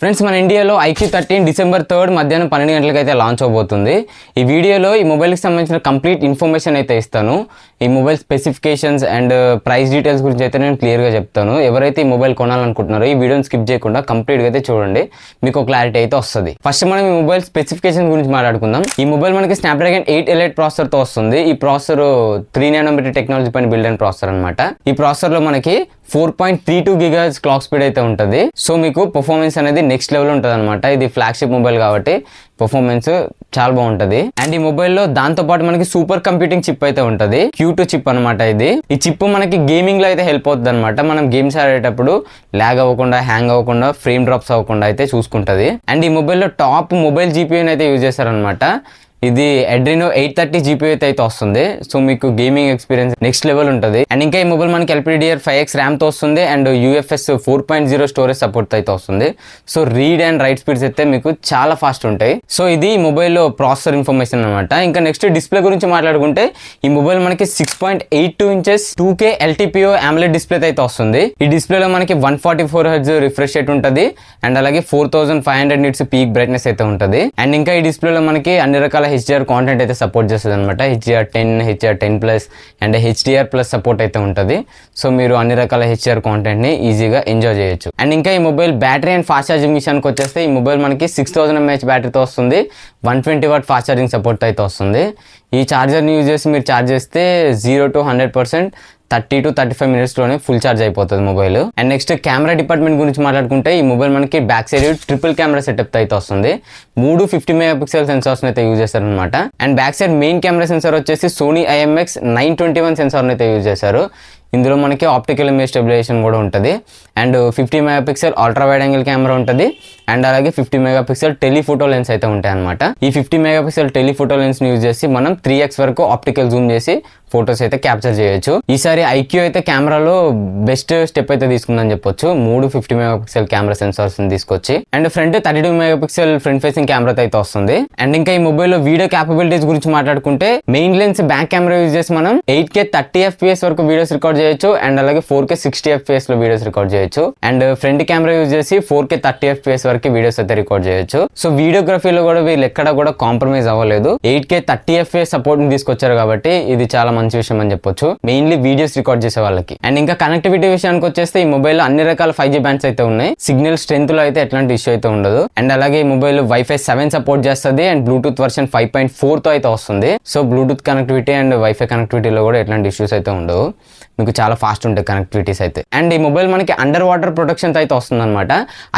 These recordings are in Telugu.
ఫ్రెండ్స్, మన ఇండియాలో IQ13 డిసెంబర్ 3 మధ్యాహ్నం 12 గంటలకు అయితే లాంచ్ అవబోతుంది. ఈ వీడియోలో ఈ మొబైల్కి సంబంధించిన కంప్లీట్ ఇన్ఫర్మేషన్ అయితే ఇస్తాను. ఈ mobile specifications and price details గురించి అయితే నేను క్లియర్గా చెప్తాను. ఎవరైతే ఈ మొబైల్ కొనాలనుకుంటున్నారో ఈ వీడియోని స్కిప్ చేయకుండా కంప్లీట్గా అయితే చూడండి, మీకు క్లారిటీ అయితే వస్తుంది. ఫస్ట్ మనం ఈ మొబైల్ స్పెసిఫికేషన్ గురించి మాట్లాడుకుందాం. ఈ మొబైల్ మనకి స్నాప్డ్రాగన్ 8 ఎలైట్ ప్రాసెసర్తో వస్తుంది. ఈ ప్రాసెసర్ 3 నానోమీటర్ టెక్నాలజీ పైన బిల్డ్ అయిన ప్రాసెసర్ అనమాట. ఈ ప్రాసెసర్లో మనకి 4.32 GHz క్లాక్ స్పీడ్ అయితే ఉంటుంది. సో మీకు పర్ఫార్మెన్స్ అనేది నెక్స్ట్ లెవెల్ ఉంటుంది అనమాట. ఇది ఫ్లాగ్షిప్ మొబైల్ కాబట్టి పర్ఫార్మెన్స్ చాలా బాగుంటుంది. అండ్ ఈ మొబైల్లో దాంతో పాటు మనకి సూపర్ కంప్యూటింగ్ చిప్ అయితే ఉంటుంది. Q2 చిప్ అనమాట. ఈ చిప్ మనకి గేమింగ్ లో అయితే హెల్ప్ అవుతుంది అనమాట. మనం గేమ్స్ ఆడేటప్పుడు ల్యాగ్ అవ్వకుండా, హ్యాంగ్ అవ్వకుండా, ఫ్రేమ్ డ్రాప్స్ అవ్వకుండా అయితే చూసుకుంటది. అండ్ ఈ మొబైల్లో టాప్ మొబైల్ GPU అయితే యూజ్ చేస్తారనమాట. ఇది Adreno 830 GPU అయితే వస్తుంది. సో మీకు గేమింగ్ ఎక్స్పీరియన్స్ నెక్స్ట్ లెవెల్ ఉంటుంది. అండ్ ఇంకా ఈ మొబైల్ మనకి LPDDR5X ర్యామ్ తో వస్తుంది అండ్ UFS 4.0 స్టోరేజ్ సపోర్ట్ అయితే వస్తుంది. So read and right speeds అయితే మీకు చాలా ఫాస్ట్ ఉంటాయి. సో ఇది ఈ మొబైల్లో ప్రాసెసర్ ఇన్ఫర్మేషన్ అనమాట. ఇంకా నెక్స్ట్ డిస్ప్లే గురించి మాట్లాడుకుంటే ఈ మొబైల్ మనకి 6.82 inches 2K LTPO AMOLED display అయితే వస్తుంది. ఈ డిస్ప్లేలో మనకి 144 Hz రిఫ్రెష్ రేట్ ఉంటుంది అండ్ అలాగే 4500 నిట్స్ పీక్ బ్రైట్నెస్ అయితే ఉంటుంది. అండ్ ఇంకా ఈ డిస్ప్లేలో మనకి అన్ని రకాల HDR కాంటెంట్ అయితే సపోర్ట్ చేస్తుంది అనమాట. HDR10, HDR10+ and HDR+ support అయితే ఉంటుంది. సో మీరు అన్ని రకాల HDR కాంటెంట్ ని ఈజీగా ఎంజాయ్ చేయొచ్చు. అండ్ ఇంకా ఈ mobile battery and fast charging విషయానికి వచ్చేస్తే ఈ మొబైల్ మనకి 6000 mAh బ్యాటరీతో వస్తుంది. 120 వాట్ ఫాస్ట్ ఛార్జింగ్ సపోర్ట్ అయితే వస్తుంది. ఈ ఛార్జర్ని యూజ్ చేసి మీరు ఛార్జ్ చేస్తే 0 to 100% 30 to 35 మినిట్స్లోనే ఫుల్ ఛార్జ్ అయిపోతుంది mobile. And next camera department గురించి మాట్లాడుకుంటే ఈ మొబైల్ మనకి back side triple camera setup అయితే వస్తుంది. 3 50 మెగాపిక్సెల్ సెన్సార్స్ అయితే యూజ్ చేస్తారనమాట. And back side main camera censor వచ్చేసి Sony IMX921 సెన్సార్ అయితే యూజ్ చేశారు. ఇందులో మనకి ఆప్టికల్ ఇమేజ్ స్టెబిలైజేషన్ కూడా ఉంటుంది. And 50 megapixel ultra wide angle camera ఉంటుంది. అండ్ అలాగే 50 మెగాపిక్సెల్ టెలిఫోటో లెన్స్ అయితే ఉంటాయి అనమాట. ఈ 50 మెగాపిక్సెల్ టెలిఫోటో లెన్స్ ని యూజ్ చేసి మనం 3x వరకు ఆప్టికల్ జూమ్ చేసి ఫొటోస్ అయితే క్యాప్చర్ చేయొచ్చు. ఈసారి IQ అయితే కెమెరాలో బెస్ట్ స్టెప్ అయితే తీసుకుందని చెప్పొచ్చు. 3 50 మెగాపిక్సెల్ కెమెరా సెన్సార్స్ తీసుకొచ్చి and front 32 megapixel front facing camera అయితే వస్తుంది. అండ్ ఇంకా ఈ మొబైల్లో వీడియో క్యాపబిలిటీస్ గురించి మాట్లాడుకుంటే main lens back camera use చేసి మనం 8K 30 FPS వరకు వీడియోస్ రికార్డ్ చేయొచ్చు అండ్ అలాగే 4K 60 FPS లో వీడియోస్ రికార్డ్ చేయొచ్చు. అండ్ ఫ్రంట్ కెమెరా యూజ్ చేసి 4K 30 FPS వరకు వీడియోస్ అయితే రికార్డ్ చేయొచ్చు. సో వీడియోగ్రఫీలో కూడా వీళ్ళు ఎక్కడ కూడా కాంప్రమైజ్ అవ్వలేదు. 8K 30 FPS సపోర్ట్ ని తీసుకొచ్చారు కాబట్టి ఇది చాలా మంచి విషయం అని చెప్పొచ్చు, మెయిన్లీ వీడియోస్ రికార్డ్ చేసే వాళ్ళకి. అండ్ ఇంకా కనెక్టివిటీ విషయానికి వచ్చేస్తే ఈ మొబైల్ అన్ని రకాల 5G బ్యాండ్స్ అయితే ఉన్నాయి. సిగ్నల్ స్ట్రెంత్ లో అయితే ఎట్లాంటి ఇష్యూ అయితే ఉండదు. అండ్ అలాగే ఈ మొబైల్ Wi-Fi 7 సపోర్ట్ చేస్తుంది అండ్ బ్లూటూత్ వర్షన్ 5.4 తో అయితే వస్తుంది. So Bluetooth connectivity and Wi-Fi కనెక్టివిటీలో కూడా ఎట్లాంటి ఇష్యూస్ అయితే ఉండవు, మీకు చాలా ఫాస్ట్ ఉంటాయి కనెక్టివిటీస్ అయితే. అండ్ ఈ మొబైల్ మనకి అండర్ వాటర్ ప్రొటెక్షన్ అయితే వస్తుంది అనమాట.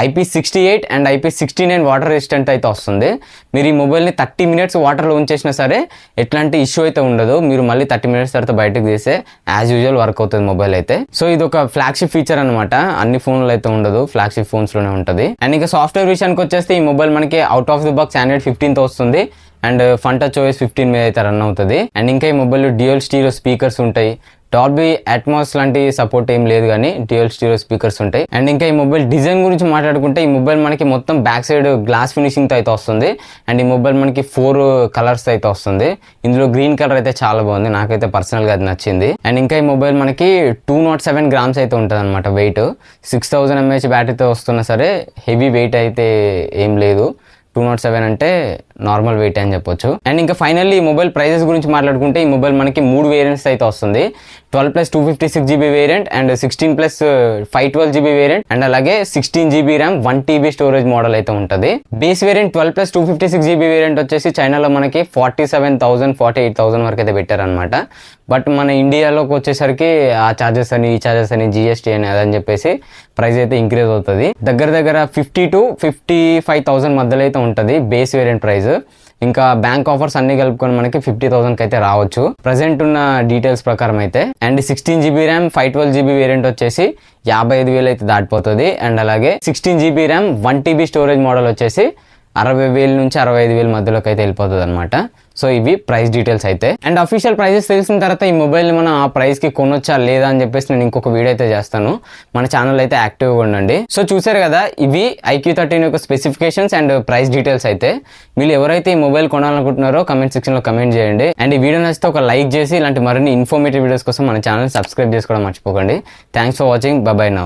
IP68 and IP69 water resistant అయితే వస్తుంది. మీరు ఈ మొబైల్ని 30 మినిట్స్ వాటర్లో ఉంచేసినా సరే ఎట్లాంటి ఇష్యూ అయితే ఉండదు. మీరు మళ్ళీ 30 మినిట్స్ తర్వాత బయటకు తీస్తే యాజ్ యూజువల్ వర్క్ అవుతుంది మొబైల్ అయితే. సో ఇది ఒక ఫ్లాగ్షిప్ ఫీచర్ అనమాట. అన్ని ఫోన్లు అయితే ఉండదు, ఫ్లాగ్షిప్ ఫోన్స్ లోనే ఉంటుంది. అండ్ ఇంకా సాఫ్ట్వేర్ విషయానికి వచ్చేస్తే ఈ మొబైల్ మనకి out of the box Android 15 తో వస్తుంది అండ్ FunTouchOS 15 మీద అయితే రన్ అవుతుంది. అండ్ ఇంకా ఈ మొబైల్ డ్యూయల్ స్టీరియో స్పీకర్స్ ఉంటాయి. డాల్బీ అట్మాస్ లాంటి సపోర్ట్ ఏం లేదు కానీ డ్యూయల్ స్టీరియో స్పీకర్స్ ఉంటాయి. అండ్ ఇంకా ఈ మొబైల్ డిజైన్ గురించి మాట్లాడుకుంటే ఈ మొబైల్ మనకి మొత్తం బ్యాక్ సైడ్ గ్లాస్ ఫినిషింగ్ తో అయితే వస్తుంది. అండ్ ఈ మొబైల్ మనకి 4 కలర్స్ అయితే వస్తుంది. ఇందులో గ్రీన్ కలర్ అయితే చాలా బాగుంది, నాకైతే పర్సనల్ గా అది నచ్చింది. అండ్ ఇంకా ఈ మొబైల్ మనకి 207 గ్రామ్స్ అయితే ఉంటుంది అనమాట వెయిట్. 6000 mAh బ్యాటరీతో వస్తున్నా సరే హెవీ వెయిట్ అయితే ఏం లేదు. 207 అంటే నార్మల్ వెయిట్ అని చెప్పొచ్చు. అండ్ ఇంకా ఫైనల్లీ ఈ మొబైల్ ప్రైజెస్ గురించి మాట్లాడుకుంటే ఈ మొబైల్ మనకి 3 వేరియంట్స్ అయితే వస్తుంది. 12+ 256GB variant and 16+ 512GB variant and అలాగే 16GB RAM 1TB storage model అయితే ఉంటుంది. బేస్ వేరియంట్ 12+ 256GB వేరియంట్ వచ్చేసి చైనాలో మనకి 47,000 48,000 వరకు అయితే పెట్టారనమాట. బట్ మన ఇండియాలోకి వచ్చేసరికి ఆ ఛార్జెస్ అని ఈ ఛార్జెస్ అని GST అని అదని చెప్పేసి ప్రైస్ అయితే ఇంక్రీజ్ అవుతుంది. దగ్గర 50 to 55,000 మధ్యలో అయితే ఉంటుంది బేస్ వేరియంట్ ప్రైస్. ఇంకా బ్యాంక్ ఆఫర్స్ అన్ని కలుపుకొని మనకి 50,000 అయితే రావచ్చు ప్రజెంట్ ఉన్న డీటెయిల్స్ ప్రకారం అయితే. And 16GB RAM 512GB variant వచ్చేసి 55,000 అయితే దాటిపోతుంది. అండ్ అలాగే 16GB RAM 1TB storage model వచ్చేసి 60,000 నుంచి 65,000 మధ్యలోకి అయితే వెళ్ళిపోతుంది అనమాట. సో ఇవి ప్రైస్ డీటెయిల్స్ అయితే. అండ్ అఫీషియల్ ప్రైజెస్ తెలిసిన తర్వాత ఈ మొబైల్ని మనం ఆ ప్రైస్కి కొనొచ్చా లేదా అని చెప్పేసి నేను ఇంకొక వీడియో అయితే చేస్తాను. మన ఛానల్ అయితే యాక్టివ్గా ఉండండి. సో చూసారు కదా, ఇవి IQ13 యొక్క స్పెసిఫికేషన్స్ అండ్ ప్రైస్ డీటెయిల్స్ అయితే. మీరు ఎవరైతే ఈ మొబైల్ కొనాలనుకుంటున్నారో కమెంట్ సెక్షన్లో కమెంట్ చేయండి. అండ్ ఈ వీడియో నచ్చితే ఒక లైక్ చేసి ఇలాంటి మరిన్ని ఇన్ఫర్మేటివ్ వీడియోస్ కోసం మన ఛానల్ సబ్స్క్రైబ్ చేసుకోవడం మర్చిపోకండి. Thanks for watching. By by now.